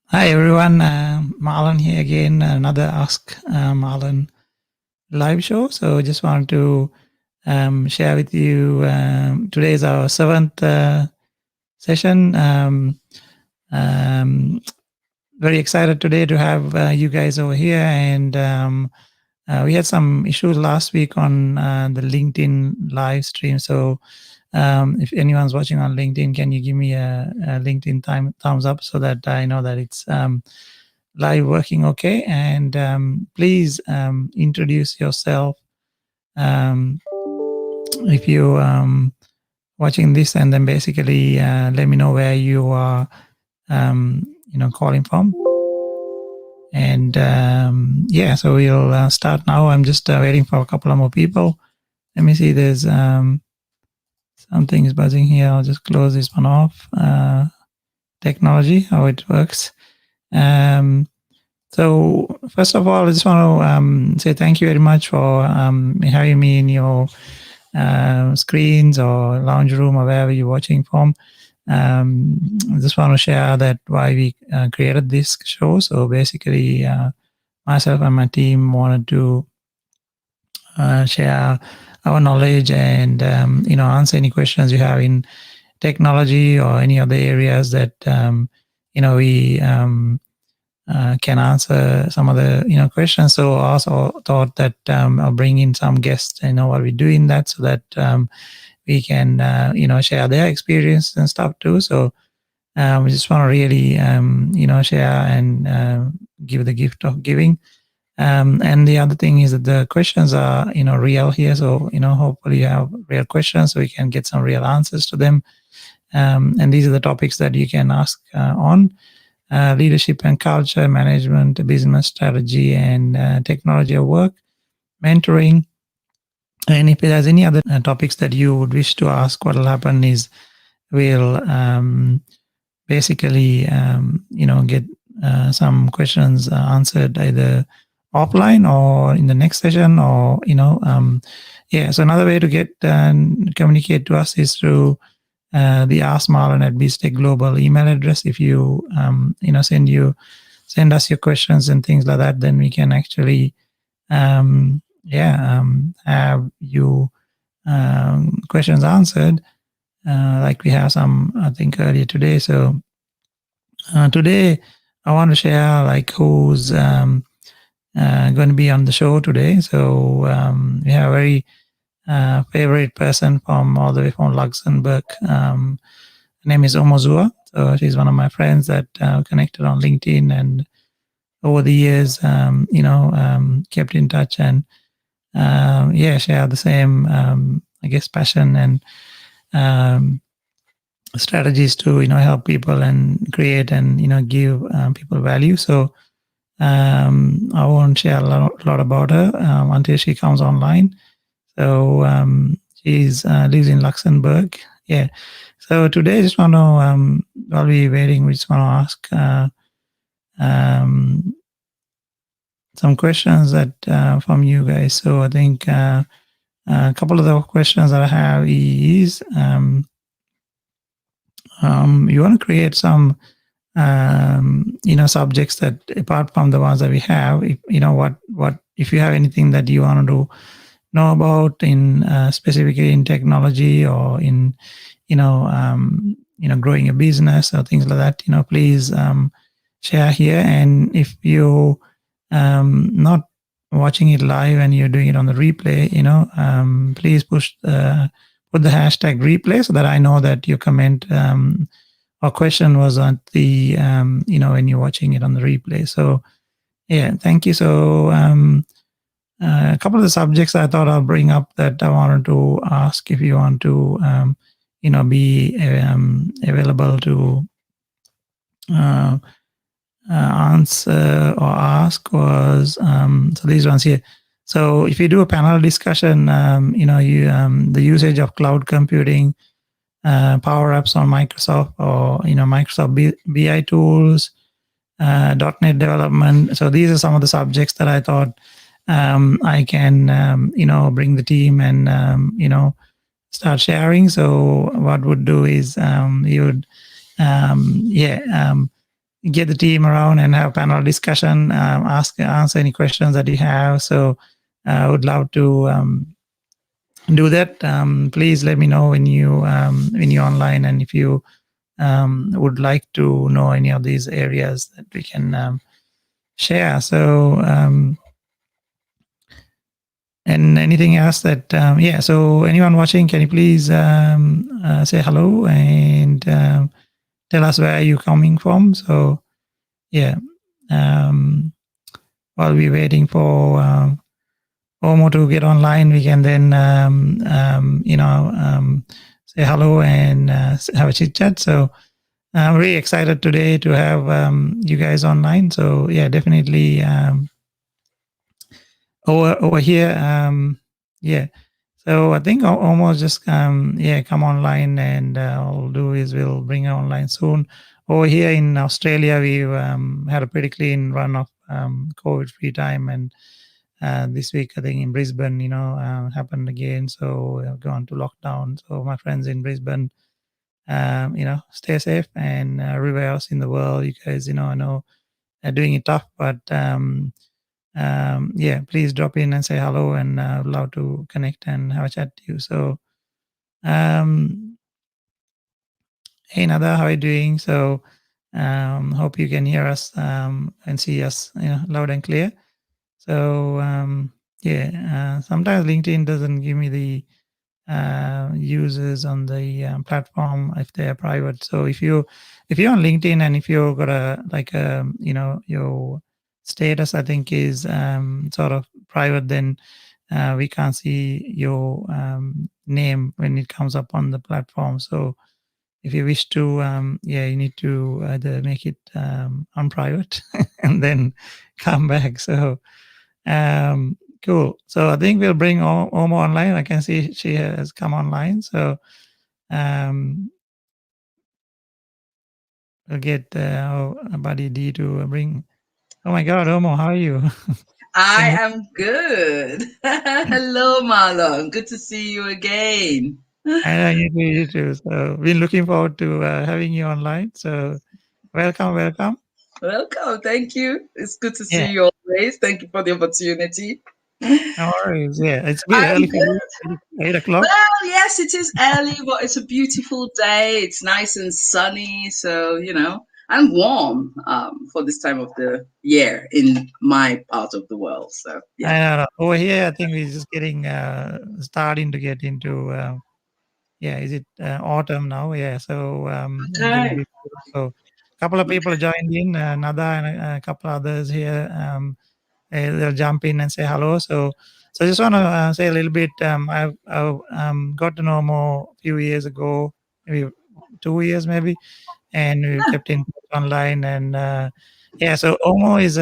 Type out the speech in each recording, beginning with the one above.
Hi everyone, Marlon here again, another Ask Marlon live show. So just wanted to share with you, today is our seventh session. Very excited today to have you guys over here, and we had some issues last week on the LinkedIn live stream. So if anyone's watching on LinkedIn, can you give me a LinkedIn thumbs up so that I know that it's live working okay? And please introduce yourself if you watching this, and then basically let me know where you are calling from. And yeah, so we'll start now. I'm just waiting for a couple of more people. Let me see, there's something is buzzing here. I'll just close this one off. Technology, how it works. So first of all, I just want to say thank you very much for having me in your screens or lounge room or wherever you're watching from. I just want to share that why we created this show. So basically, myself and my team wanted to share our knowledge and answer any questions you have in technology or any other areas that we can answer some of the questions. So I also thought that I'll bring in some guests, while we doing that, so that we can share their experience and stuff too. So we just want to really share and give the gift of giving. And the other thing is that the questions are real here. So hopefully you have real questions so we can get some real answers to them. And these are the topics that you can ask on. Leadership and culture, management, business strategy, and technology of work, mentoring. And if there's any other topics that you would wish to ask, what will happen is we'll basically, get some questions answered either offline or in the next session, or yeah. So another way to get communicate to us is through the Ask Marlon at BizTech Global email address. If you send us your questions and things like that, then we can actually have you questions answered, like we have some, I think, earlier today. So today I want to share like who's going to be on the show today. So we have a very favorite person from all the way from Luxembourg. Her name is Omozua. So she's one of my friends that connected on LinkedIn, and over the years, kept in touch, and share the same, I guess, passion and strategies to help people and create and give people value. So I won't share a lot about her until she comes online. So she's lives in Luxembourg. Yeah. So today, I just want to, while we're waiting, we just want to ask some questions that from you guys. So I think a couple of the questions that I have is, you want to create some subjects that, apart from the ones that we have, if if you have anything that you want to know about in specifically in technology or in growing a business or things like that, please share here. And if you not watching it live and you're doing it on the replay, please put the hashtag replay so that I know that your comment or question was on the when you're watching it on the replay. So yeah, thank you. So a couple of the subjects I thought I'll bring up that I wanted to ask if you want to be available to answer or ask was so these ones here. So if you do a panel discussion, the usage of cloud computing, Power Apps on Microsoft, or Microsoft BI tools, .NET development. So these are some of the subjects that I thought I can bring the team and start sharing. So what would do is you would get the team around and have panel discussion, answer any questions that you have. So I would love to do that. Please let me know when you're online, and if you would like to know any of these areas that we can share. So and anything else that yeah. So anyone watching, can you please say hello and tell us where you're coming from? So yeah. While we're waiting for Omo to get online, we can then say hello and have a chit chat. So I'm really excited today to have you guys online. So yeah, definitely over here. Yeah. So I think almost just yeah, come online, and all we'll do is we'll bring her online soon. Over here in Australia, we've had a pretty clean run of COVID-free time, and this week I think in Brisbane, happened again. So we've gone to lockdown. So my friends in Brisbane, stay safe, and everywhere else in the world, you guys, I know are doing it tough, but yeah, please drop in and say hello, and I'd love to connect and have a chat to you. So, hey Nada, how are you doing? So, hope you can hear us and see us, loud and clear. So, yeah, sometimes LinkedIn doesn't give me the users on the platform if they are private. So if you're on LinkedIn, and if you've got a like your status, I think is sort of private, then we can't see your name when it comes up on the platform. So if you wish to, yeah, you need to either make it unprivate and then come back. So cool. So I think we'll bring Omo online. I can see she has come online. So um, we'll get our buddy D to bring. Oh my God, Omo, how are you? I Can am good. Hello, Marlon. Good to see you again. I know you too, you too. So we're looking forward to having you online. So welcome, welcome. Welcome. Thank you. It's good to Yeah, see you always. Thank you for the opportunity. no worries. Yeah, it's a bit I'm early for good. you. 8 o'clock. Well, yes, it is early, but it's a beautiful day. It's nice and sunny. So, and warm for this time of the year in my part of the world. So, yeah. I know. Over here, I think we're just getting starting to get into yeah, is it autumn now? Yeah, so getting a Okay. bit cool. So a couple of people joined in, Nada and a couple others here. They'll jump in and say hello. So I just want to say a little bit. I've got to know more a few years ago, maybe 2 years maybe, and we kept in touch online. And yeah, so Omo is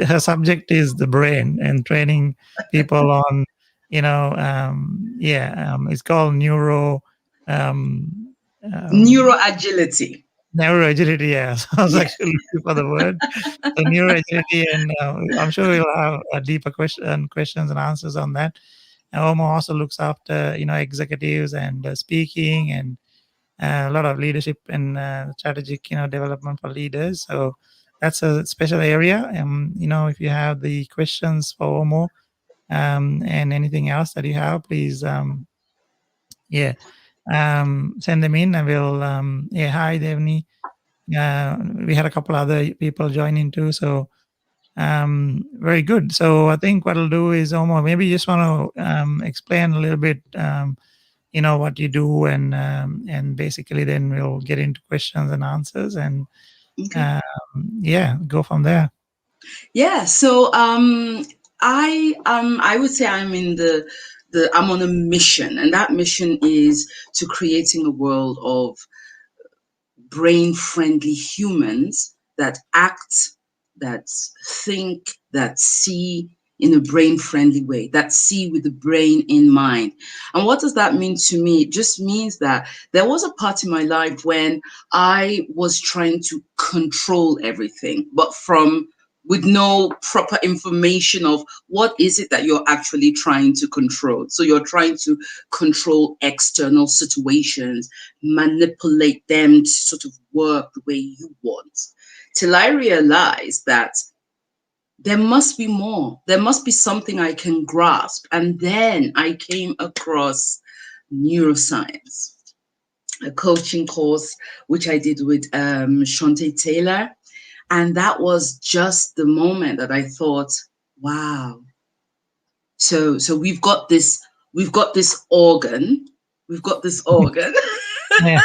her subject is the brain and training people on, yeah, it's called um, Neuro-agility. neuro-agility. Yeah, so I was Yes. actually looking for the word. So neuro-agility, and I'm sure we'll have a deeper questions and answers on that. And Omo also looks after, executives and speaking, and a lot of leadership and strategic, development for leaders. So that's a special area. If you have the questions for Omo and anything else that you have, please, yeah, send them in, and we'll, yeah, hi, Devni. We had a couple other people join in too. So very good. So I think what I'll do is, Omo, maybe you just want to explain a little bit, what you do, and basically then we'll get into questions and answers, and Okay. um, yeah, go from there. Yeah, so I would say I'm in the I'm on a mission, and that mission is to creating a world of brain friendly humans that act, that think, that see in a brain friendly way, that see with the brain in mind. And what does that mean to me? It just means that there was a part in my life when I was trying to control everything, but from with no proper information of what is it that you're actually trying to control. So you're trying to control external situations, manipulate them to sort of work the way you want. Till I realized that there must be more. There must be something I can grasp. And then I came across neuroscience, a coaching course, which I did with Shante Taylor. And that was just the moment that I thought, wow. So we've got this organ. We've got this organ. Yeah.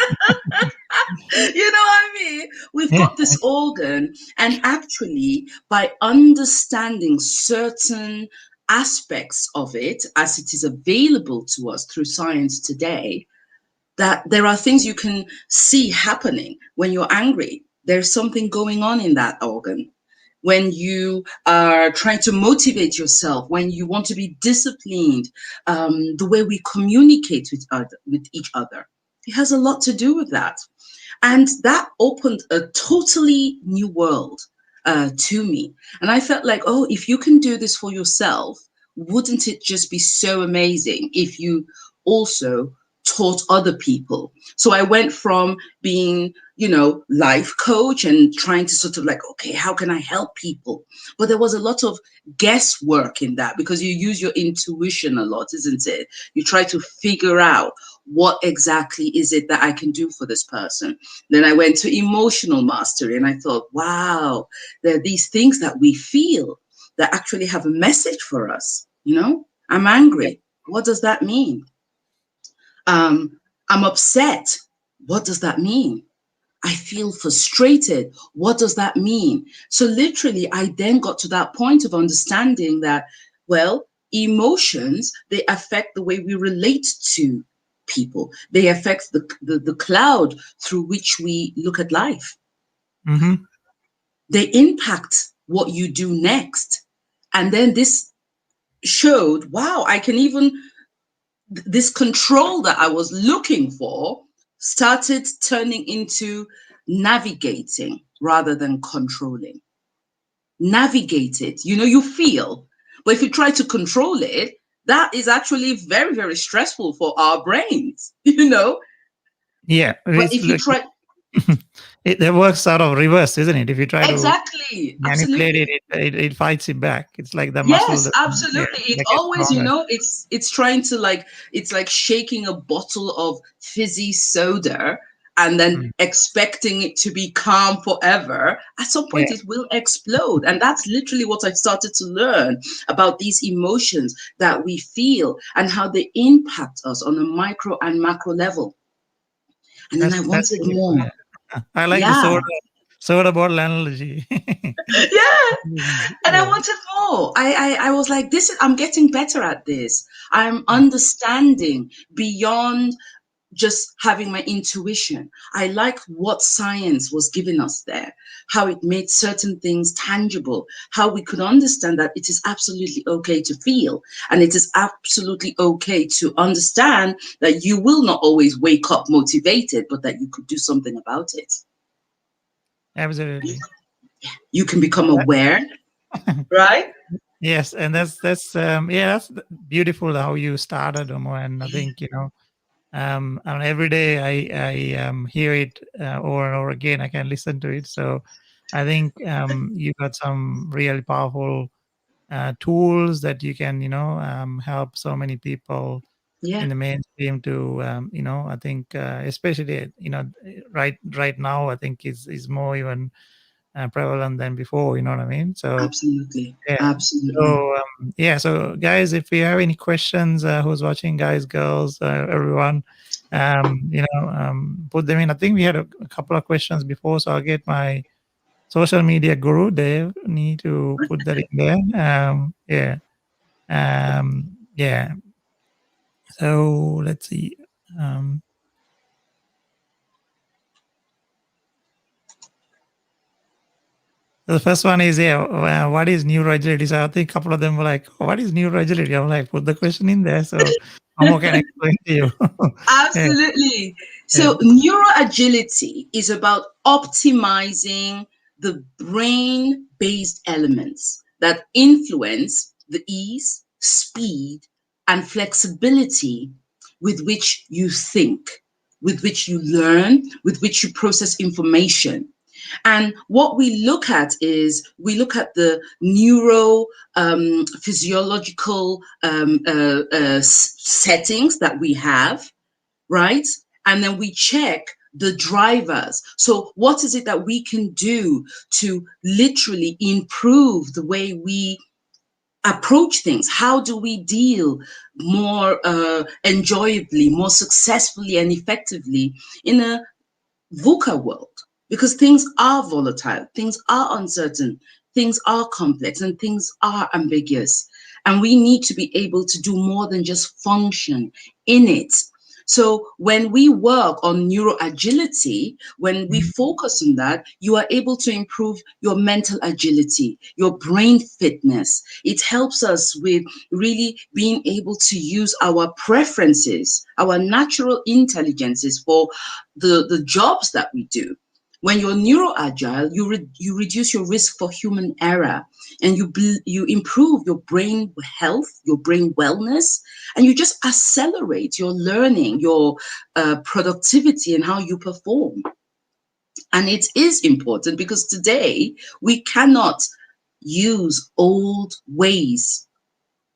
You know what I mean? We've got this organ, and actually, by understanding certain aspects of it as it is available to us through science today, that there are things you can see happening when you're angry. There's something going on in that organ. When you are trying to motivate yourself, when you want to be disciplined, the way we communicate with each other, it has a lot to do with that. And that opened a totally new world to me. And I felt like, oh, if you can do this for yourself, wouldn't it just be so amazing if you also taught other people? So I went from being, life coach and trying to sort of like, okay, how can I help people? But there was a lot of guesswork in that, because you use your intuition a lot, isn't it? You try to figure out what exactly is it that I can do for this person. Then I went to emotional mastery, and I thought, wow, there are these things that we feel that actually have a message for us. I'm angry. What does that mean? I'm upset. What does that mean? I feel frustrated. What does that mean? So literally, I then got to that point of understanding that, well, emotions, they affect the way we relate to people. They affect the cloud through which we look at life. Mm-hmm. They impact what you do next. And then this showed, wow, I can even, this control that I was looking for started turning into navigating rather than controlling. Navigate it. You feel, but if you try to control it, that is actually very, very stressful for our brains, Yeah. But if you try, It works out of reverse, isn't it? If you try to exactly, manipulate absolutely. it fights it back. It's like the muscle Yes, that absolutely. It make it always, stronger. it's trying to it's like shaking a bottle of fizzy soda and then expecting it to be calm forever. At some point, Yeah. it will explode. And that's literally what I started to learn about these emotions that we feel and how they impact us on a micro and macro level. And then I That's wanted beautiful. more. Yeah. I like the Yeah. soda bottle analogy. Yeah. And I Yeah. wanted more. I was like, I'm getting better at this. I'm understanding beyond just having my intuition. I like what science was giving us there, how it made certain things tangible, how we could understand that it is absolutely okay to feel. And it is absolutely okay to understand that you will not always wake up motivated, but that you could do something about it. Absolutely. You can become aware, right? Yes, and that's beautiful how you started, Omo. And I think and every day I hear it over and over again. I can listen to it. So I think you got some really powerful tools that you can help so many people Yeah, in the mainstream to I think especially right now I think is more even prevalent than before. You know what I mean? So absolutely. yeah. Absolutely. So so guys, if you have any questions, who's watching, guys, girls, everyone, put them in. I think we had a couple of questions before, so I'll get my social media guru Dave need to put that in there. Yeah. So let's see. Um, the first one is what is neuroagility? So I think a couple of them were like, "What is neuroagility?" I'm like, put the question in there so Amo can explain to you. Yeah, Absolutely. yeah. So neuroagility is about optimizing the brain-based elements that influence the ease, speed, and flexibility with which you think, with which you learn, with which you process information. And what we look at is we look at the neuro physiological settings that we have, right? And then we check the drivers. So what is it that we can do to literally improve the way we approach things? How do we deal more enjoyably, more successfully and effectively in a VUCA world? Because things are volatile, things are uncertain, things are complex, and things are ambiguous. And we need to be able to do more than just function in it. So when we work on neuro-agility, when we focus on that, you are able to improve your mental agility, your brain fitness. It helps us with really being able to use our preferences, our natural intelligences for the jobs that we do. When you're neuro-agile, you reduce your risk for human error, and you improve your brain health, your brain wellness, and you just accelerate your learning, your productivity, and how you perform. And it is important because today we cannot use old ways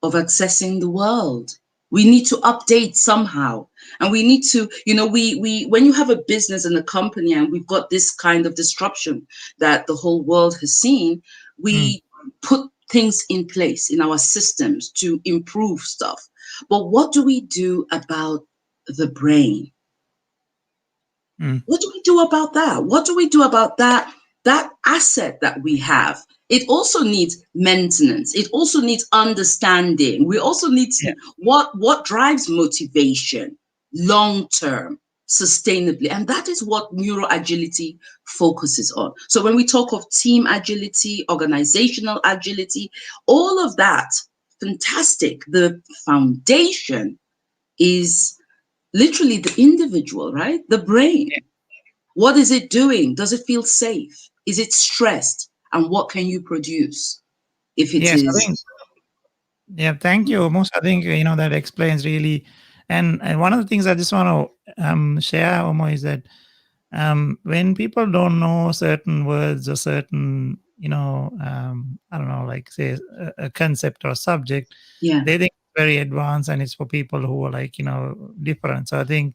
of accessing the world. We need to update somehow. And we need to, you know, we when you have a business and a company and we've got this kind of disruption that the whole world has seen, we put things in place in our systems to improve stuff. But what do we do about the brain? What do we do about that? What do we do about that asset that we have? It also needs maintenance. It also needs understanding. We also need to, what drives motivation long term, sustainably. And that is what neuro-agility focuses on. So when we talk of team agility, organizational agility, all of that, fantastic. The foundation is literally the individual, right? The brain. What is it doing? Does it feel safe? Is it stressed? And what can you produce if it Yes, I is? think, yeah, thank you. Most, I think, that explains really. And one of the things I just want to share, Omo, is that when people don't know certain words or certain, I don't know, like say a concept or subject, Yeah. they think it's very advanced and it's for people who are like, different. So I think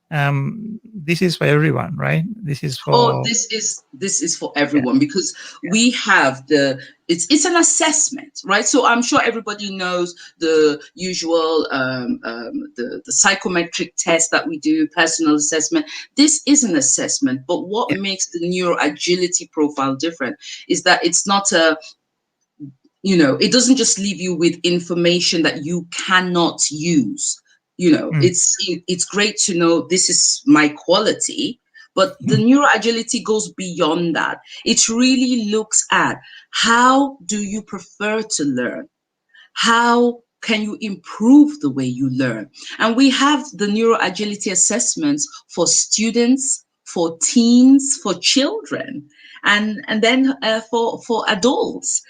this is for everyone, right? This is Oh, for, this is for everyone, because we have it's an assessment, right? So I'm sure everybody knows the usual the psychometric test that we do, personal assessment. This is an assessment, but what makes the neuro-agility profile different is that it's not it doesn't just leave you with information that you cannot use. It's great to know this is my quality, but the neuro-agility goes beyond that. It really looks at how do you prefer to learn? How can you improve the way you learn? And we have the neuro-agility assessments for students, for teens, for children, and then for adults,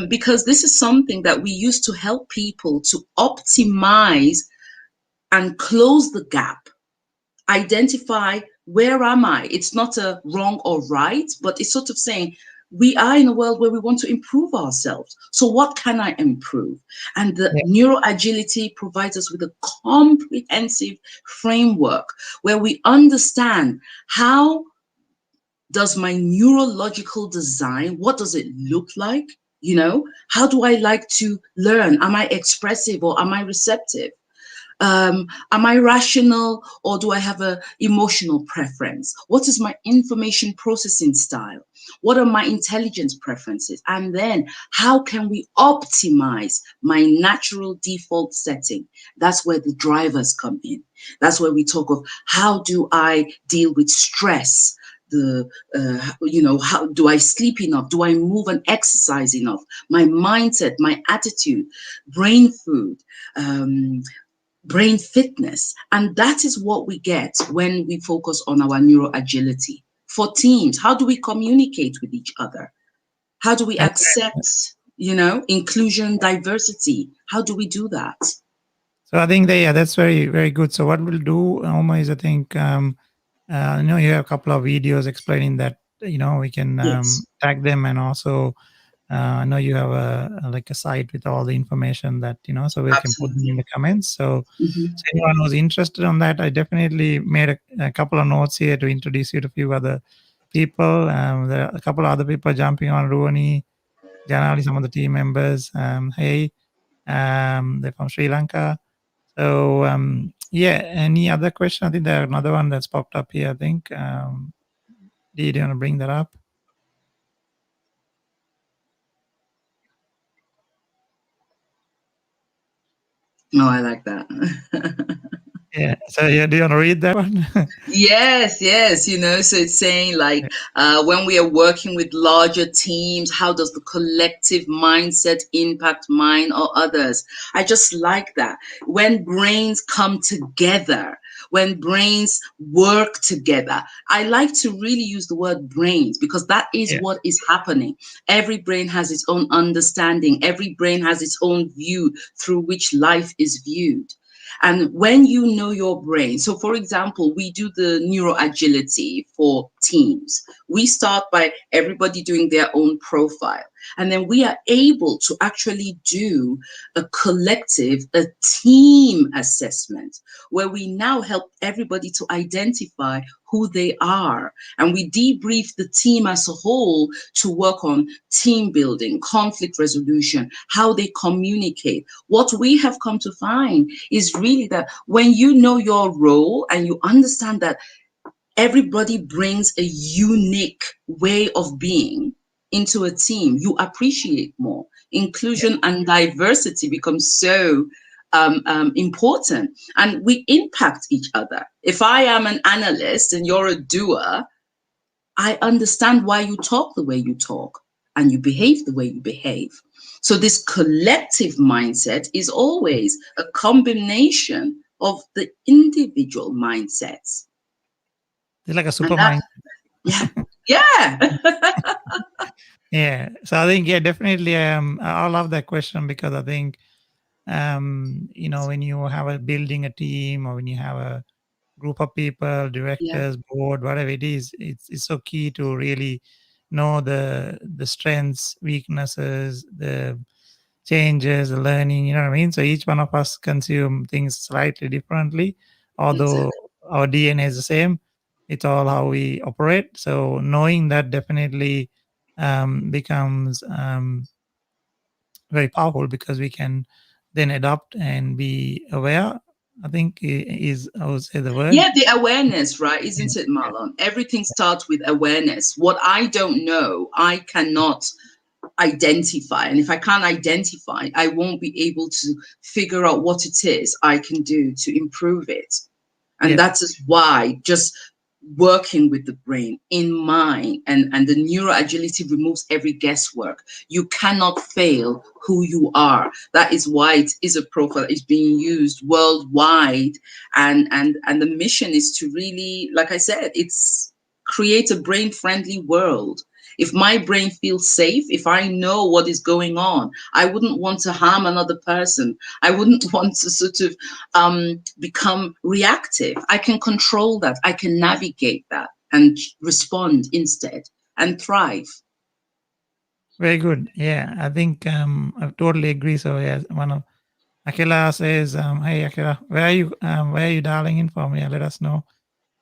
because this is something that we use to help people to optimize and close the gap, identify where am I? It's not a wrong or right, but it's sort of saying we are in a world where we want to improve ourselves. So what can I improve? And the neuro-agility provides us with a comprehensive framework where we understand how does my neurological design, what does it look like? How do I like to learn? Am I expressive or am I receptive? Am I rational or do I have an emotional preference? What is my information processing style? What are my intelligence preferences? And then how can we optimize my natural default setting? That's where the drivers come in. That's where we talk of how do I deal with stress? How do I sleep enough? Do I move and exercise enough? My mindset, my attitude, brain food, brain fitness. And that is what we get when we focus on our neuro-agility for teams? How do we communicate with each other? How do we And accept, inclusion, diversity? How do we do that? so I think that's very, very good. So what we'll do, Oma, is I think you have a couple of videos explaining that. We can Yes, tag them, and also I know you have like a site with all the information that so we can put them in absolutely. the comments. So Hmm. anyone who's interested on that, I definitely made a couple of notes here to introduce you to a few other people. There are a couple of other people jumping on. Ruani, Janali, some of the team members. Hey, they're from Sri Lanka. So yeah, any other question? I think there's another one that's popped up here. I think. Did you want to bring that up? No, I like that. Yeah. So yeah, do you want to read that one? Yes, yes, so it's saying like when we are working with larger teams, how does the collective mindset impact mine or others? I just like that. When brains come together, when brains work together, I like to really use the word brains because that is Yeah. what is happening. Every brain has its own understanding, every brain has its own view through which life is viewed. And when you know your brain, so for example, we do the neuro-agility for teams. We start by everybody doing their own profile. And then we are able to actually do a collective, a team assessment where we now help everybody to identify who they are. And we debrief the team as a whole to work on team building, conflict resolution, how they communicate. What we have come to find is really that when you know your role and you understand that everybody brings a unique way of being into a team, you appreciate more. Yeah. Inclusion and diversity becomes so important, and we impact each other. If I am an analyst and you're a doer, I understand why you talk the way you talk and you behave the way you behave. So, this collective mindset is always a combination of the individual mindsets. It's like a And super that, mind. yeah, yeah. Yeah. So I think definitely I love that question because I think when you have a building a team, or when you have a group of people, Yeah, directors, board, whatever it is, it's so key to really know the strengths, weaknesses, the changes, the learning, you know what I mean? So each one of us consume things slightly differently, although exactly. our DNA is the same. It's all how we operate. So knowing that definitely becomes very powerful because we can then adopt and be aware. I think is I would say the word. Yeah, the awareness, right? Yeah, Isn't it, yeah, Marlon? Everything starts with awareness. What I don't know, I cannot identify. And if I can't identify, I won't be able to figure out what it is I can do to improve it. And yeah. that is why just working with the brain in mind, and the neuro agility removes every guesswork. You cannot fail who you are. That is why it is a profile that is being used worldwide. And the mission is to really, like I said, it's create a brain friendly world. If my brain feels safe, if I know what is going on, I wouldn't want to harm another person. I wouldn't want to sort of become reactive. I can control that. I can navigate that and respond instead and thrive. Very good. Yeah, I think I totally agree. So yeah, one of Akila says, "Hey Akila, where are you dialing in from? Yeah, let us know."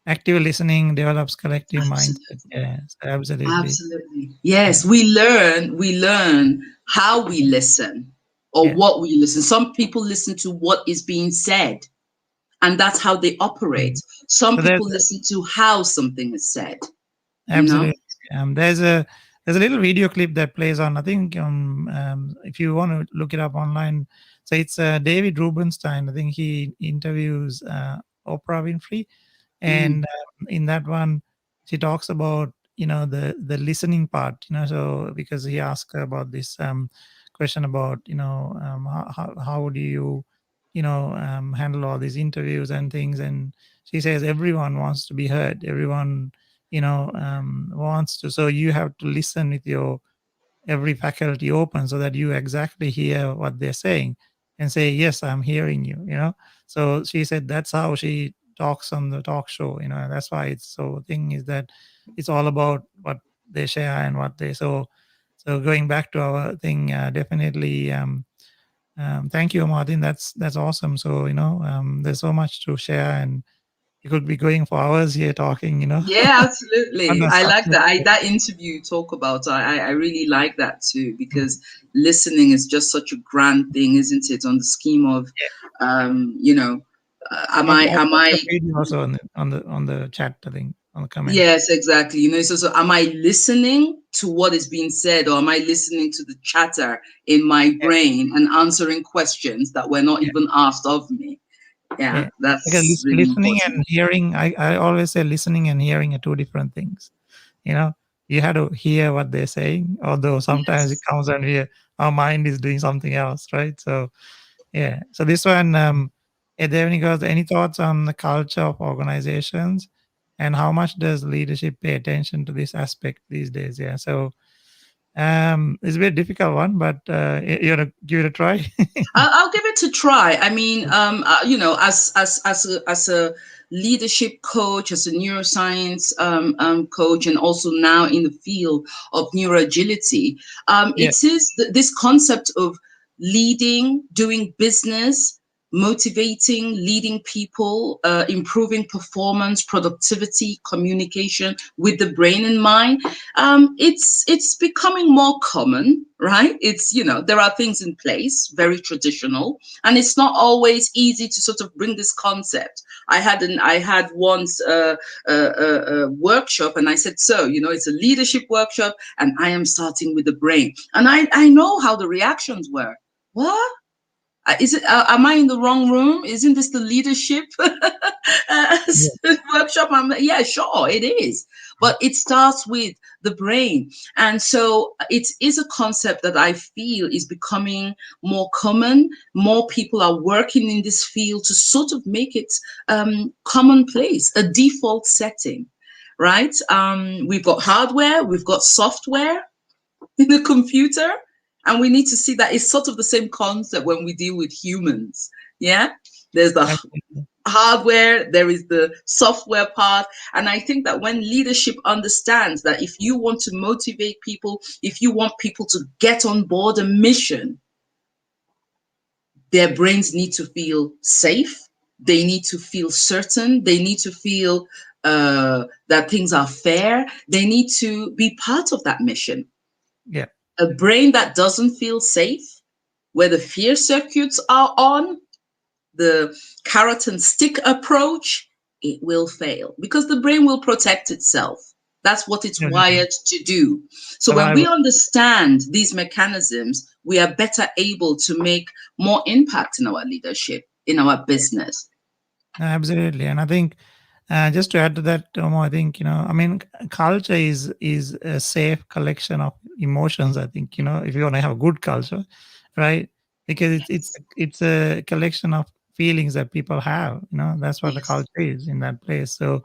Active listening develops collective mindset. Absolutely. Yes, absolutely. Absolutely. Yeah, Yes, we learn how we listen or yeah, what we listen. Some people listen to what is being said, and that's how they operate. mm. Some So there's people listen to how something is said, you know? absolutely. There's a little video clip that plays on. I think if you want to look it up online, so it's David Rubenstein. I think he interviews Oprah Winfrey, Mm, and in that one, she talks about the listening part. So because he asked her about this question about how do you handle all these interviews and things, and she says everyone wants to be heard. Everyone wants to. So you have to listen with your every faculty open so that you exactly hear what they're saying and say, yes, I'm hearing you. So she said that's how she talks on the talk show. That's why it's so thing is that it's all about what they share and what they so going back to our thing, definitely thank you, Martin. That's awesome. So there's so much to share, and you could be going for hours here talking. Yeah, On absolutely. the I like subject. that. That interview you talk about. I really like that too, because listening is just such a grand thing, isn't it? On the scheme of, you know, I'll am put the I video also on the chat, I think, on the comment. Yes, exactly. So am I listening to what is being said, or am I listening to the chatter in my Yeah, brain and answering questions that were not yeah, even asked of me? Yeah, yeah. Because that's really listening important. and hearing, I always say listening and hearing are two different things. You know, you have to hear what they're saying, although sometimes it Yes. comes and our mind is doing something else, right? So yeah. So this one, Devani goes, any thoughts on the culture of organizations and how much does leadership pay attention to this aspect these days? Yeah. So it's a bit difficult one, but you want to give it a try? I'll give it a try. I mean, as a leadership coach, as a neuroscience coach, and also now in the field of neuroagility, Yeah. it is this concept of leading, doing business, motivating, leading people, improving performance, productivity, communication with the brain and mind. It's becoming more common, right? It's, there are things in place, very traditional, and it's not always easy to sort of bring this concept. I had once a workshop, and I said, so it's a leadership workshop, and I am starting with the brain, and I know how the reactions were. What? Is it? Am I in the wrong room? Isn't this the leadership Yeah. workshop? Yeah, sure, it is. But it starts with the brain, and so it is a concept that I feel is becoming more common. More people are working in this field to sort of make it commonplace, a default setting, right? We've got hardware, we've got software in the computer. And we need to see that it's sort of the same concept when we deal with humans. Yeah. There's the Absolutely. hardware, there is the software part. And I think that when leadership understands that if you want to motivate people, if you want people to get on board a mission, their brains need to feel safe. They need to feel certain. They need to feel that things are fair. They need to be part of that mission. Yeah. A brain that doesn't feel safe, where the fear circuits are on, the carrot and stick approach, it will fail because the brain will protect itself. That's what it's Definitely. wired to do. So when we Survival. understand these mechanisms, we are better able to make more impact in our leadership, in our business. Absolutely. And I think just to add to that, Tomo, I think, I mean, culture is a safe collection of emotions. I think, if you want to have a good culture, right? Because it's a collection of feelings that people have. That's what the Yes, culture is in that place. So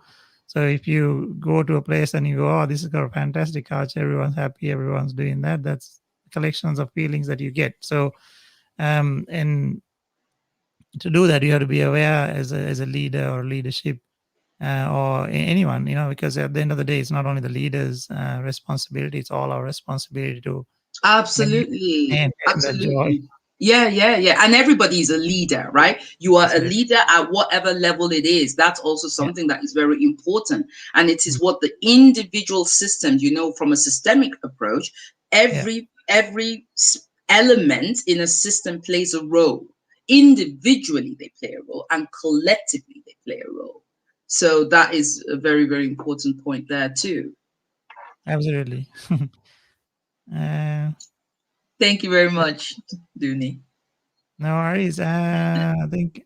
if you go to a place and you go, oh, this is got a fantastic culture, everyone's happy, everyone's doing that. That's collections of feelings that you get. So and to do that, you have to be aware as a leader or leadership or anyone, because at the end of the day, it's not only the leader's responsibility; it's all our responsibility to maintain absolutely. that joy. Absolutely. Yeah, yeah, yeah. And everybody is a leader, right? You are a Absolutely. leader at whatever level it is. That's also Yeah. something that is very important. And it Mm. is what the individual systems, from a systemic approach, Yeah. every element in a system plays a role. Individually, they play a role, and collectively, they play a role. So that is a very, very important point there, too. Absolutely. uh, Thank you very much, Dooney. no worries. I think.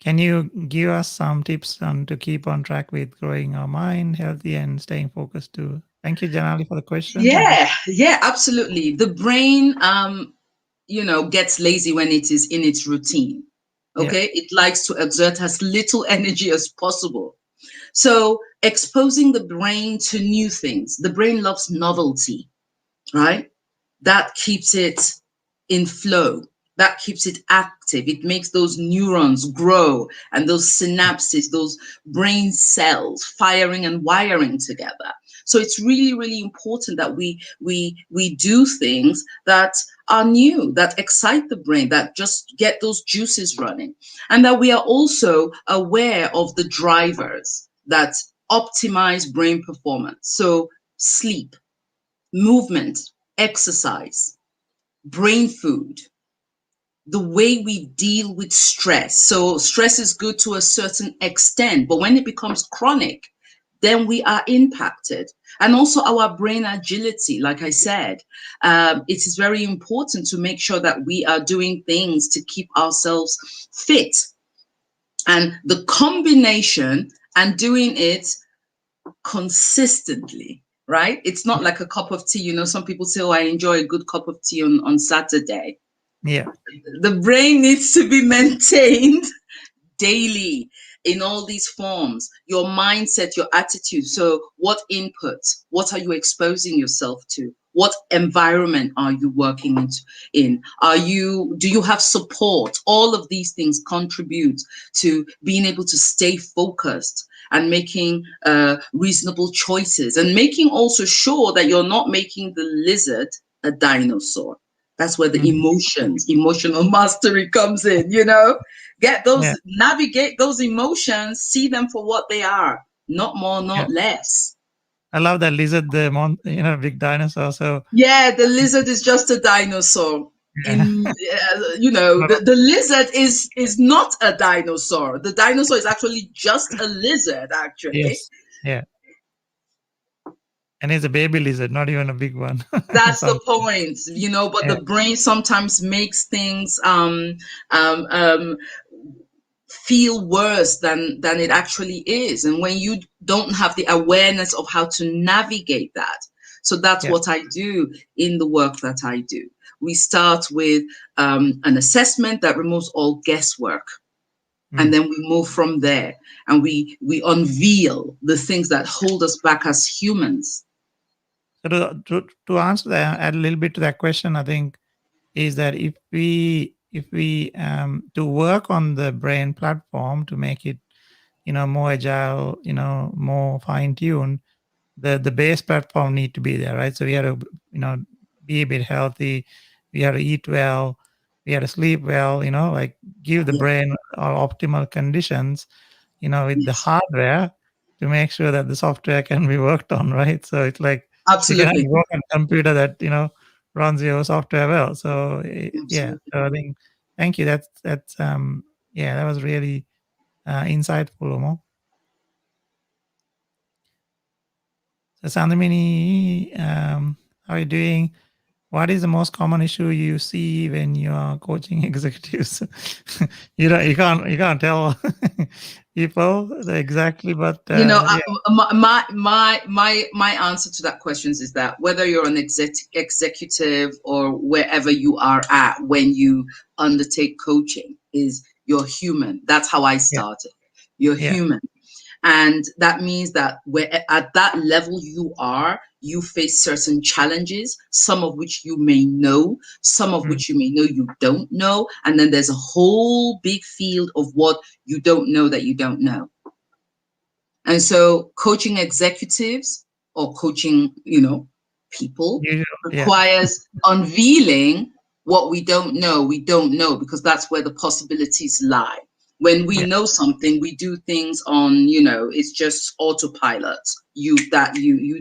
Can you give us some tips on to keep on track with growing our mind healthy and staying focused too? Thank you, Janali, for the question. I think. Yeah, yeah, absolutely. The brain, gets lazy when it is in its routine. Okay, it likes to exert as little energy as possible. So exposing the brain to new things. The brain loves novelty, right? That keeps it in flow. That keeps it active. It makes those neurons grow and those synapses, those brain cells firing and wiring together. So it's really, really important that we do things that are new, that excite the brain, that just get those juices running, and that we are also aware of the drivers that optimize brain performance. So sleep, movement, exercise, brain food, the way we deal with stress. So stress is good to a certain extent, but when it becomes chronic, then we are impacted. And also our brain agility, like I said, it is very important to make sure that we are doing things to keep ourselves fit. And the combination and doing it consistently, right? It's not like a cup of tea. You know, some people say, oh, I enjoy a good cup of tea on Saturday. Yeah. The brain needs to be maintained daily in all these forms, your mindset, your attitude. So what input, what are you exposing yourself to? What environment are you working in? Do you have support? All of these things contribute to being able to stay focused and making reasonable choices, and making also sure that you're not making the lizard a dinosaur. That's where the emotional mastery comes in, you know? Navigate those emotions, see them for what they are, not more, not less. I love that lizard, the big dinosaur. So yeah, the lizard is just a dinosaur. The lizard is not a dinosaur. The dinosaur is actually just a lizard, actually. Yes. Yeah. And it's a baby lizard, not even a big one. That's the point, but the brain sometimes makes things feel worse than it actually is. And when you don't have the awareness of how to navigate that. So that's what I do in the work that I do. We start with an assessment that removes all guesswork. And then we move from there, and we unveil the things that hold us back as humans. So to answer that, add a little bit to that question, I think, is that if we to work on the brain platform to make it, more agile, more fine tuned, the base platform need to be there, right? So we have to, be a bit healthy. We have to eat well. We have to sleep well. Like give the brain optimal conditions, with the hardware to make sure that the software can be worked on, right? So it's like you can Absolutely. work on a computer that runs your software well. So yeah, so I think thank you. That's that was really insightful, Omo. So Sandamini, how are you doing? What is the most common issue you see when you are coaching executives? you can't tell people exactly, but my answer to that question is that whether you're an executive or wherever you are at when you undertake coaching, is you're human. That's how I started. You're human. And that means that at that level you face certain challenges, some of which you may know, some of which you may know you don't know. And then there's a whole big field of what you don't know that you don't know. And so coaching executives or coaching, people requires unveiling what we don't know, because that's where the possibilities lie. When we know something, we do things on, it's just autopilot. You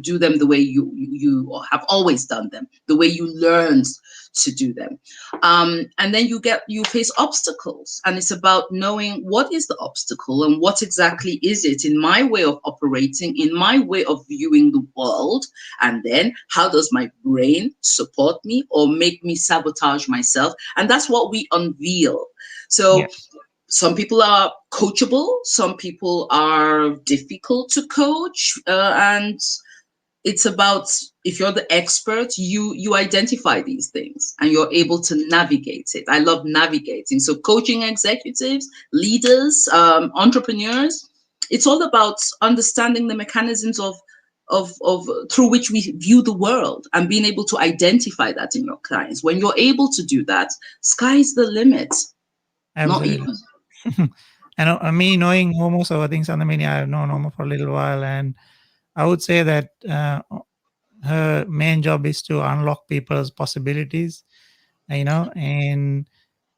do them the way you have always done them, the way you learned to do them. And then you face obstacles, and it's about knowing what is the obstacle and what exactly is it in my way of operating, in my way of viewing the world, and then how does my brain support me or make me sabotage myself? And that's what we unveil. So some people are coachable, some people are difficult to coach, and it's about if you're the expert, you identify these things and you're able to navigate it. I love navigating. So coaching executives, leaders, entrepreneurs, it's all about understanding the mechanisms of through which we view the world and being able to identify that in your clients. When you're able to do that, sky's the limit. Not Absolutely. even. And me knowing Homo, so I think Sandamini, I've known Homo for a little while, and I would say that her main job is to unlock people's possibilities, and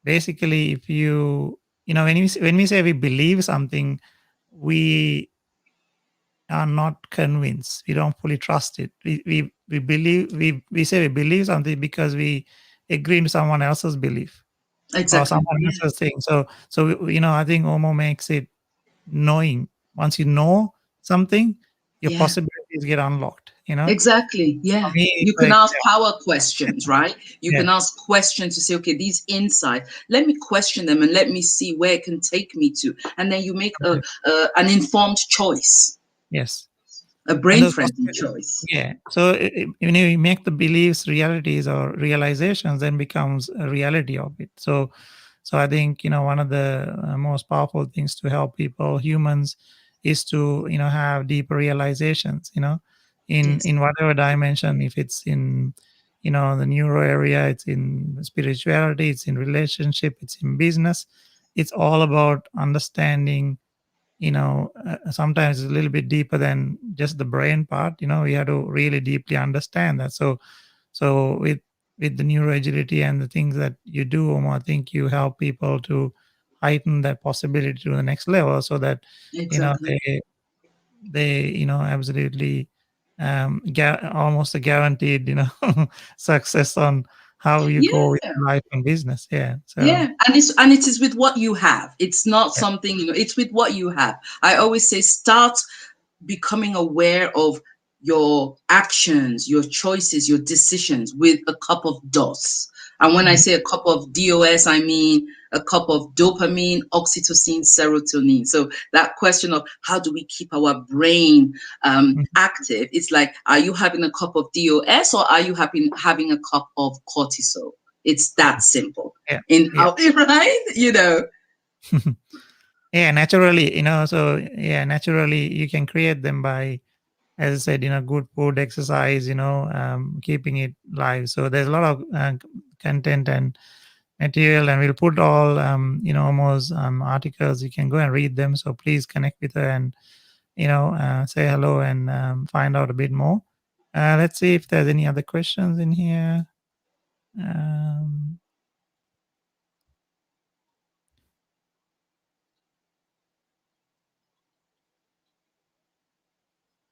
basically, if when we say we believe something, we are not convinced. We don't fully trust it. We believe we say we believe something because we agree to someone else's belief or Exactly. someone Yeah. else's thing. So I think Omo makes it knowing. Once you know something, your Yeah. possibilities get unlocked. Exactly. For Yeah. me, it's You can like ask power questions, right? You yeah, can ask questions to say, okay, these insights, let me question them and let me see where it can take me to. And then you make an informed choice, yes. a And brain those friendly possibilities, choice. yeah. So when you make the beliefs realities or realizations, then becomes a reality of it. So I think one of the most powerful things to help people, humans, is to have deeper realizations. Yes. In whatever dimension, if it's in the neuro area, it's in spirituality, it's in relationship, it's in business. It's all about understanding, sometimes it's a little bit deeper than just the brain part. We have to really deeply understand that. So with the neuro-agility and the things that you do, Omo, I think you help people to heighten that possibility to the next level, so that Exactly. they absolutely almost a guaranteed success on how you go with Yeah. life and business. Yeah. So Yeah, and it is with what you have. It's not yeah, something, it's with what you have. I always say start becoming aware of your actions, your choices, your decisions with a cup of DOS. And when I mhm, say a cup of DOS, I mean a cup of dopamine, oxytocin, serotonin. So that question of how do we keep our brain mhm, active? It's like, are you having a cup of DOS or are you having a cup of cortisol? It's that simple. yeah, In yeah. how, right? Yeah, naturally, so yeah, naturally you can create them by, as I said, good food, exercise, keeping it live. So there's a lot of content and material, and we'll put all, almost articles. You can go and read them. So please connect with her and, say hello and find out a bit more. Let's see if there's any other questions in here. Um,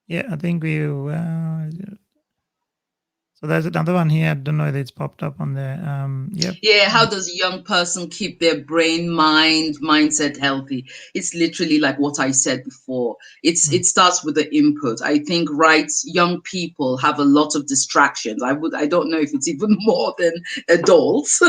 yeah, I think we. So there's another one here. I don't know if it's popped up on there. Yep. Yeah, how does a young person keep their brain, mindset healthy? It's literally like what I said before. Mm, It starts with the input. I think right young people have a lot of distractions. I don't know if it's even more than adults.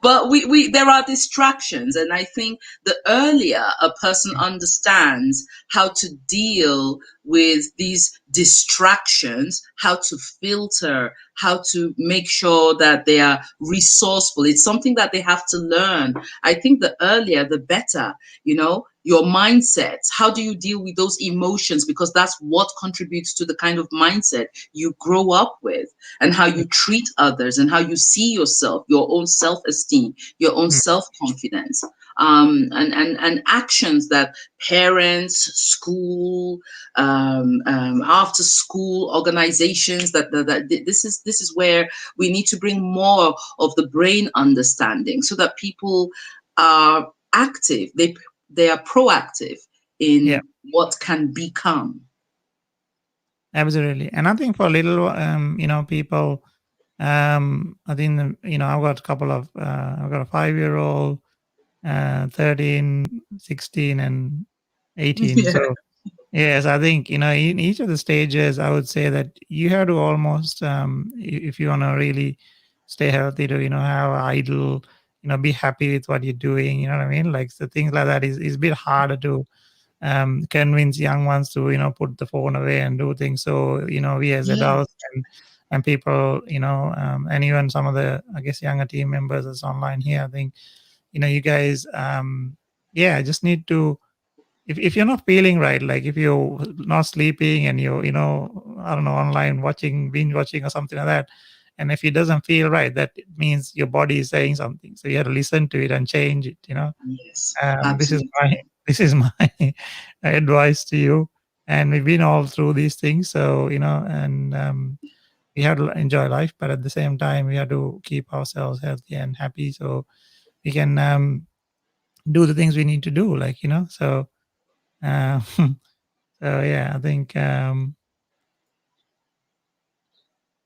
But we there are distractions, and I think the earlier a person mm, understands how to deal with these distractions, how to filter, how to make sure that they are resourceful. It's something that they have to learn. I think the earlier, the better, your mindset. How do you deal with those emotions? Because that's what contributes to the kind of mindset you grow up with, and how you treat others, and how you see yourself, your own self esteem, your own mm, self confidence. And actions that parents, school, after school organizations that this is where we need to bring more of the brain understanding, so that people are active, they are proactive yeah. in what can become. Absolutely. And I think for little, people, I think, I've got a couple of, I've got a 5-year-old, 13, 16, and 18. Yeah. So, yes, I think, in each of the stages, I would say that you have to almost, if you want to really stay healthy, to, have idle, be happy with what you're doing. You know what I mean? Like the things like that is a bit harder to convince young ones to, put the phone away and do things. So, we as Yeah. adults and people, and even some of the, I guess, younger team members that's online here, I think, you guys, just need to, if you're not feeling right, like if you're not sleeping and you're, I don't know, online watching, binge watching or something like that, and if it doesn't feel right, that means your body is saying something. So you have to listen to it and change it, Yes. This is Absolutely. my this is my advice to you. And we've been all through these things, so and we have to enjoy life, but at the same time, we have to keep ourselves healthy and happy, so we can do the things we need to do, like So, so yeah, I think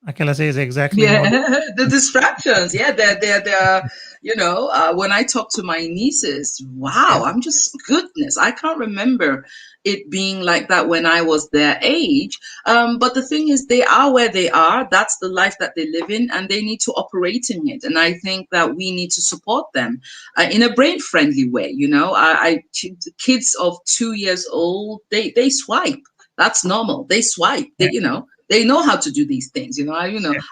Akela says exactly Yeah, more. the distractions. Yeah, they're. When I talk to my nieces, Yeah, wow, I'm just goodness. I can't remember it being like that when I was their age. But the thing is, they are where they are. That's the life that they live in, and they need to operate in it. And I think that we need to support them in a brain-friendly way. Kids of 2 years old, they swipe. That's normal. They swipe. yeah, They know how to do these things.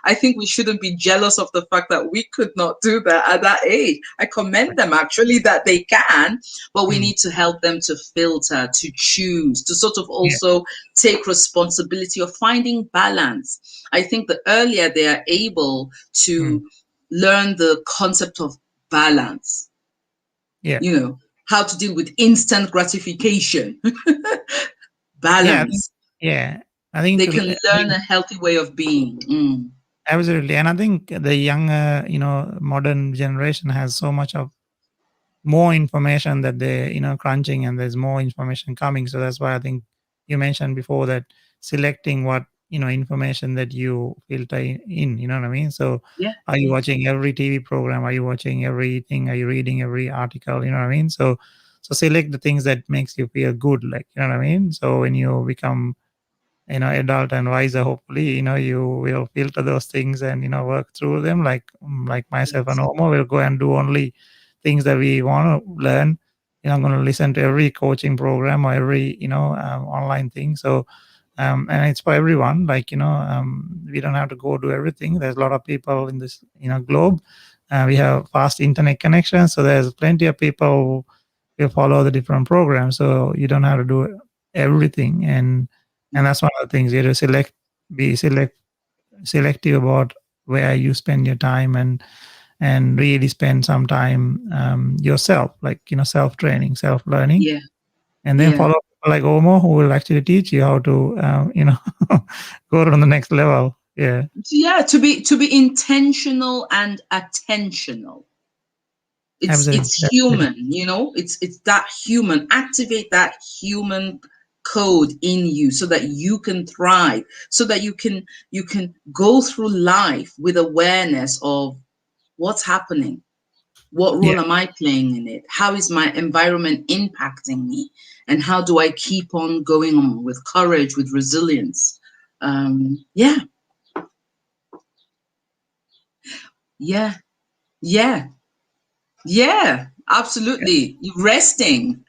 I think we shouldn't be jealous of the fact that we could not do that at that age. I commend them actually that they can, but we mm, need to help them to filter, to choose, to sort of yeah, also take responsibility of finding balance. I think the earlier they are able mm, to learn the concept of balance, yeah, how to deal with instant gratification, yeah, I think, balance. yeah. I think, They can learn a healthy way of being. absolutely, and I think the younger, modern generation has so much of more information that they're crunching, and there's more information coming. So that's why I think you mentioned before that selecting what information that you filter in, you know what I mean? So Yeah, are you yeah, watching every TV program? Are you watching everything? Are you reading every article? You know what I mean? So select the things that makes you feel good, like, you know what I mean? So when you become adult and wiser, hopefully, you will filter those things and work through them, like myself and yes, Omo will go and do only things that we want to learn. I'm going to listen to every coaching program or every online thing. So and it's for everyone, like, we don't have to go do everything. There's a lot of people in this globe. We have fast internet connection, so there's plenty of people who follow the different programs, so you don't have to do everything. And that's one of the things you have to be selective about where you spend your time, and really spend some time yourself, like self training, self learning, yeah, and then yeah. follow people like Omo, who will actually teach you how to go to the next level. Yeah, Yeah, to be intentional and attentional. It's absolutely, absolutely. human, it's that human. Activate that human code in you so that you can thrive, so that you can go through life with awareness of what's happening. What Yeah, role am I playing in it? How is my environment impacting me? And how do I keep on going on with courage, with resilience? Yeah, yeah, yeah. Yeah, yeah, absolutely. Resting,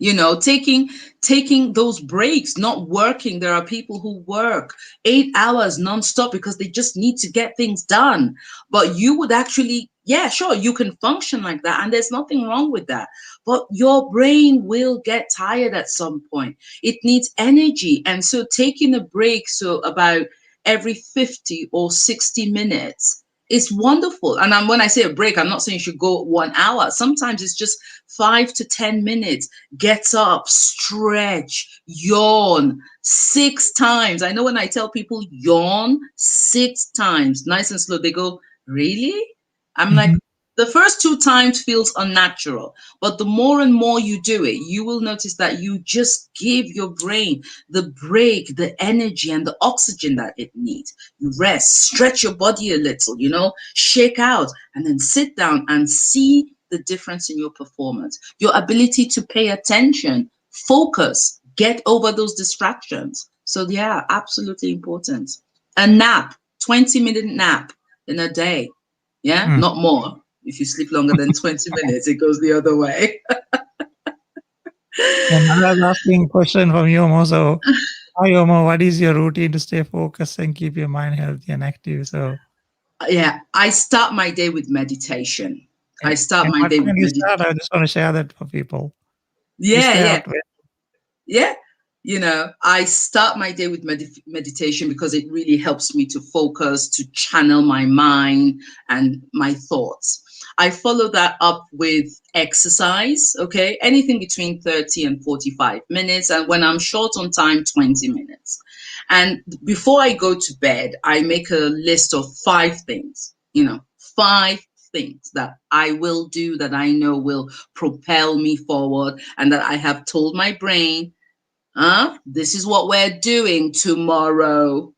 taking those breaks, not working. There are people who work 8 hours nonstop because they just need to get things done. But you would actually, yeah, sure, you can function like that, and there's nothing wrong with that. But your brain will get tired at some point. It needs energy. And so taking a break, so about every 50 or 60 minutes, it's wonderful. And when I say a break, I'm not saying you should go 1 hour. Sometimes it's just 5 to 10 minutes. Get up, stretch, yawn 6 times. I know when I tell people yawn 6 times, nice and slow, they go, really? I'm like, hmm, the first 2 times feels unnatural, but the more and more you do it, you will notice that you just give your brain the break, the energy, and the oxygen that it needs. You rest, stretch your body a little, shake out, and then sit down and see the difference in your performance, your ability to pay attention, focus, get over those distractions. So, yeah, absolutely important. A nap, 20-minute nap in a day. Yeah, mm. not more. If you sleep longer than 20 minutes, it goes the other way. And I was asking question from you, Omo. So, hi, Omo, what is your routine to stay focused and keep your mind healthy and active? So, Yeah, I start my day with meditation. yeah. I start And my what day with time you meditation. start? I just want to share that for people. You Yeah, stay yeah. out with. Yeah, I start my day with meditation because it really helps me to focus, to channel my mind and my thoughts. I follow that up with exercise, okay? Anything between 30 and 45 minutes. And when I'm short on time, 20 minutes. And before I go to bed, I make a list of 5 things, 5 things that I will do that I know will propel me forward and that I have told my brain, this is what we're doing tomorrow.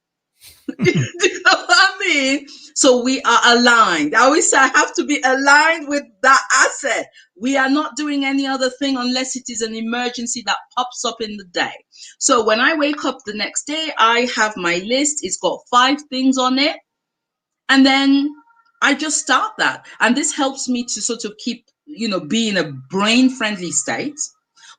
Do you know what I mean? So we are aligned. I always say I have to be aligned with that asset. We are not doing any other thing unless it is an emergency that pops up in the day. So when I wake up the next day, I have my list. It's got 5 things on it. And then I just start that. And this helps me to sort of keep, be in a brain friendly state,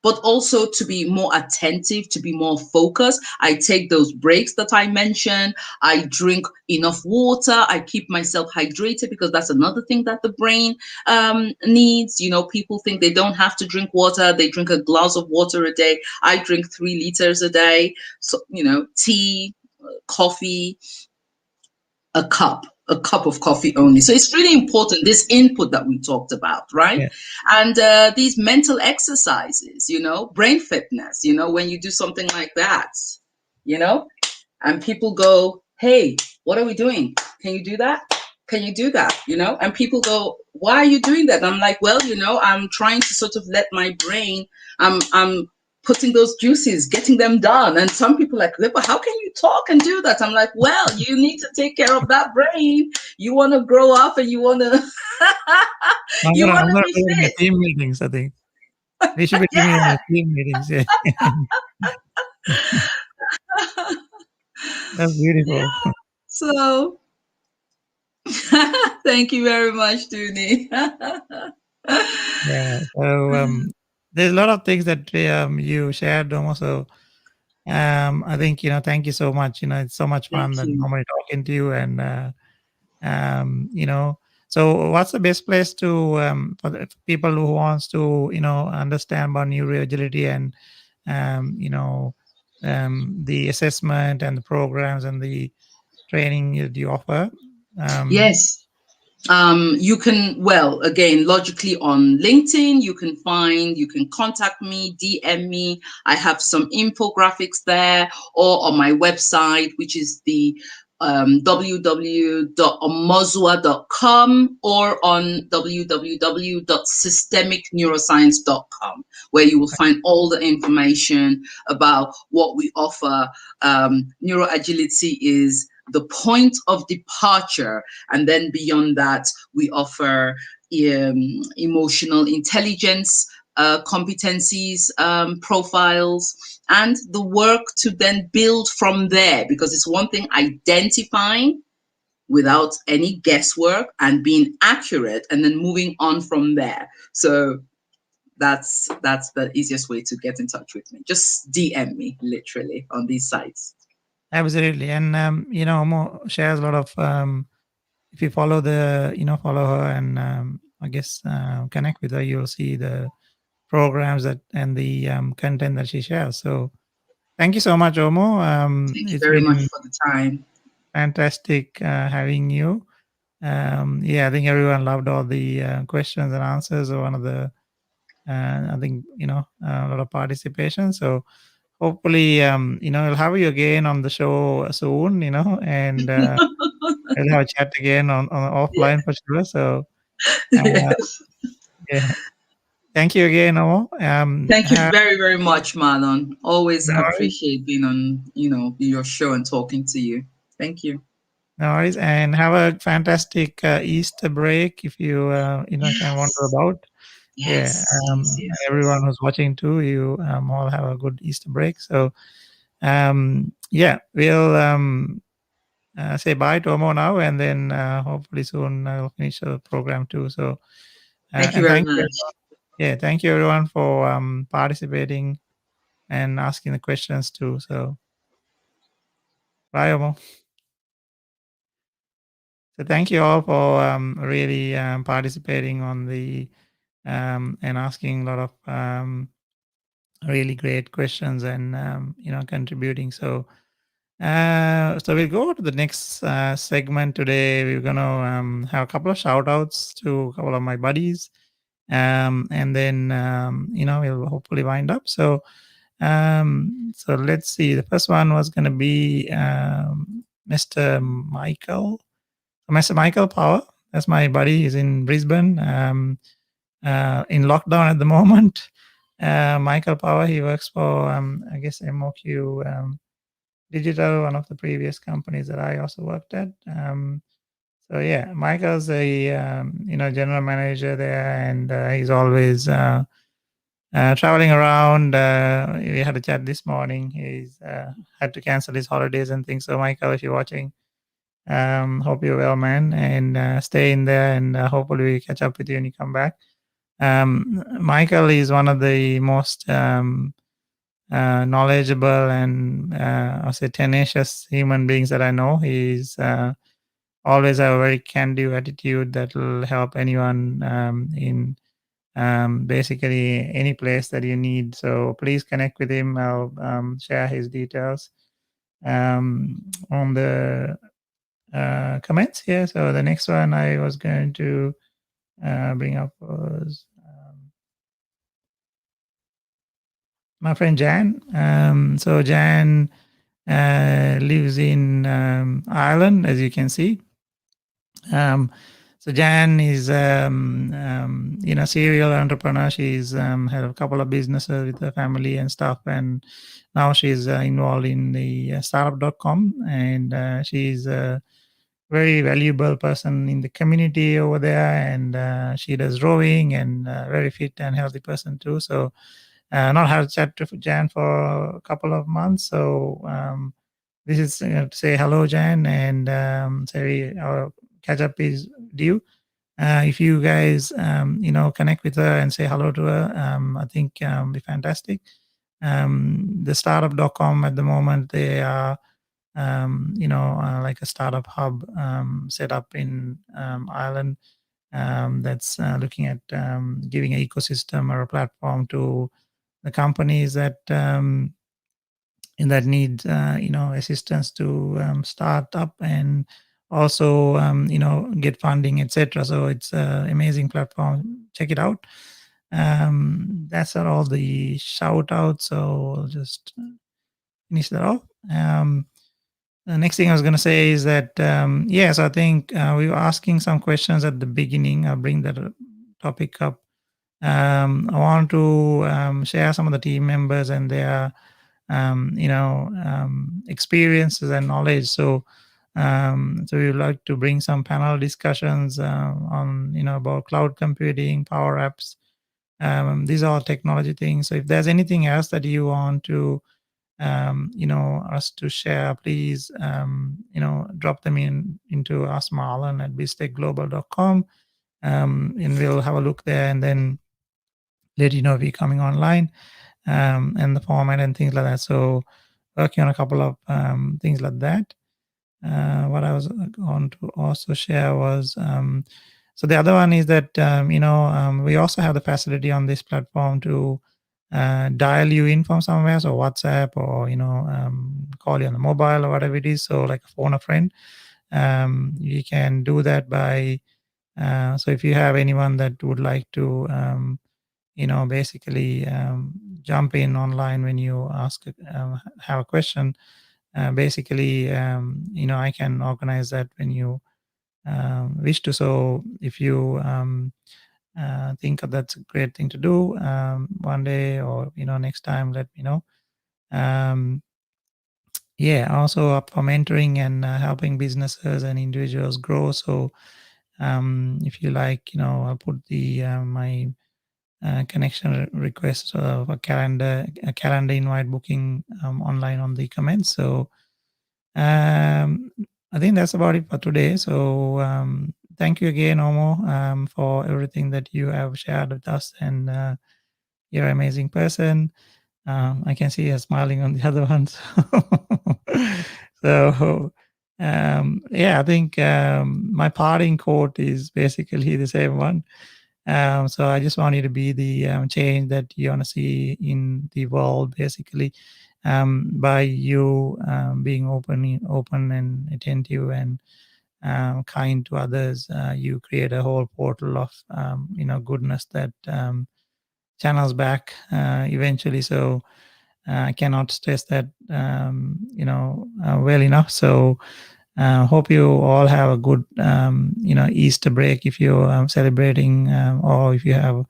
but also to be more attentive, to be more focused. I take those breaks that I mentioned. I drink enough water. I keep myself hydrated because that's another thing that the brain needs. People think they don't have to drink water. They drink a glass of water a day. I drink 3 liters a day. So, tea, coffee, a cup of coffee only. So it's really important, this input that we talked about, right? Yeah. And these mental exercises, brain fitness, when you do something like that, and people go, hey, what are we doing? Can you do that? Can you do that? And people go, why are you doing that? I'm like, well, I'm trying to sort of let my brain, I'm putting those juices, getting them done. And some people are like, but how can you talk and do that? I'm like, well, you need to take care of that brain. You want to grow up and you want to you want I'm to gonna be do it in the fit. team meetings, I think. We should be doing it in Yeah. the team meetings. Yeah. That's Yeah. beautiful. So thank you very much, Dooney. Yeah. So there's a lot of things that you shared, Domo. So I think thank you so much. It's so much Thank fun that you. normally talking to you, and you know. So what's the best place to for the people who wants to understand about neuro-agility and the assessment and the programs and the training that you offer? Yes. You can, well, again, logically on LinkedIn, you can contact me, DM me. I have some infographics there, or on my website, which is the www.omozua.com, or on www.systemicneuroscience.com, where you will find all the information about what we offer. Neuro-agility is the point of departure, and then beyond that, we offer emotional intelligence competencies, profiles, and the work to then build from there. Because it's one thing identifying without any guesswork and being accurate, and then moving on from there. So that's the easiest way to get in touch with me. Just DM me, literally, on these sites. Absolutely, and Mo shares a lot of. If you follow follow her and I guess connect with her, you'll see the programs that and the content that she shares. So thank you so much, Omo. Thank you It's very much been for the time. fantastic having you. Yeah, I think everyone loved all the questions and answers. One of the, I think a lot of participation. So hopefully, we'll have you again on the show soon. And we'll have a chat again on offline for sure. So uh, Yes. yeah, thank you again, Omo. Thank you very, very much, Marlon. Always No worries. appreciate being on, your show and talking to you. Thank you. No worries, and have a fantastic Easter break if you can wander Yes. about. Yeah, Yes. Yes. Yes. everyone Yes. who's watching too, you all have a good Easter break. So yeah, we'll say bye to Omo now, and then hopefully soon I'll finish the program too. So Thank you and very thank you, much. everyone. Yeah, thank you everyone for participating. and asking the questions too. So bye, Omo. So thank you all for really participating on the and asking a lot of really great questions and contributing. So so we'll go to the next segment today. We're gonna have a couple of shout outs to a couple of my buddies, and then we'll hopefully wind up. So let's see. The first one was gonna be Mr. Michael. Mr. Michael Power. That's my buddy. He's in Brisbane. In lockdown at the moment. Michael Power. He works for I guess MOQ Digital, one of the previous companies that I also worked at. So yeah, Michael's a general manager there, and he's always traveling around. We had a chat this morning. He's had to cancel his holidays and things. So Michael, if you're watching, hope you're well, man, and stay in there, and hopefully we catch up with you when you come back. Michael is one of the most knowledgeable and I'll say tenacious human beings that I know. He's always have a very can-do attitude that will help anyone in basically any place that you need. So please connect with him. I'll share his details on the comments here. So the next one I was going to bring up was my friend Jan. So Jan lives in Ireland, as you can see. So Jan is, serial entrepreneur. She's had a couple of businesses with her family and stuff, and now she's involved in the startup.com, and she's a very valuable person in the community over there, and she does rowing, and very fit and healthy person too. So not had a chat to Jan for a couple of months. So this is to say hello, Jan, and say our catch up is due. If you guys, connect with her and say hello to her, I think be fantastic. The startup.com at the moment, they are, like a startup hub set up in Ireland that's looking at giving an ecosystem or a platform to the companies that that need assistance to start up and also get funding, etc. So it's an amazing platform. Check it out. That's all the shout outs. So I'll just finish that off. The next thing I was going to say is that yes, I think we were asking some questions at the beginning. I'll bring that topic up. I want to share some of the team members and their experiences and knowledge. So we would like to bring some panel discussions on about cloud computing, power apps. These are all technology things. So if there's anything else that you want to us to share, please drop them into us, Marlon at biztechglobal.com, and we'll have a look there and then let you know if you're coming online. And the format and things like that. So working on a couple of things like that. What I was going to also share was so the other one is that we also have the facility on this platform to dial you in from somewhere, so WhatsApp or call you on the mobile or whatever it is. So like a phone a friend, you can do that by. So if you have anyone that would like to basically jump in online when you have a question. Basically, I can organize that when you wish to. So if you think that's a great thing to do one day or next time, let me know. Yeah, also up for mentoring and helping businesses and individuals grow. So if you like, I'll put the my connection request of a calendar invite booking online on the comments. So I think that's about it for today. So thank you again, Omo, for everything that you have shared with us, and you're an amazing person. I can see her smiling on the other ones. So, yeah, I think my parting quote is basically the same one. So I just want you to be the change that you want to see in the world, basically, by you being open and attentive and kind to others. You create a whole portal of goodness that channels back eventually. So I cannot stress that well enough. So hope you all have a good Easter break if you're celebrating, or if you have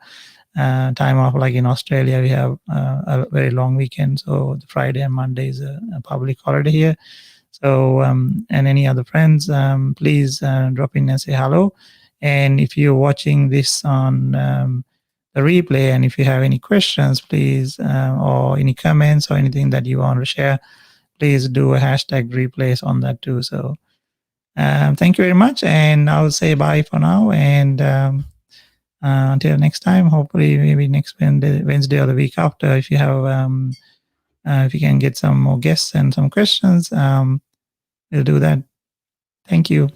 time off. Like in Australia, we have a very long weekend, so the Friday and Monday is a public holiday here. So and any other friends, please drop in and say hello. And if you're watching this on the replay, and if you have any questions, please, or any comments or anything that you want to share, please do a hashtag replays on that too. So thank you very much, and I'll say bye for now, and until next time, hopefully maybe next Wednesday or the week after, if you have if you can get some more guests and some questions, we'll do that. Thank you.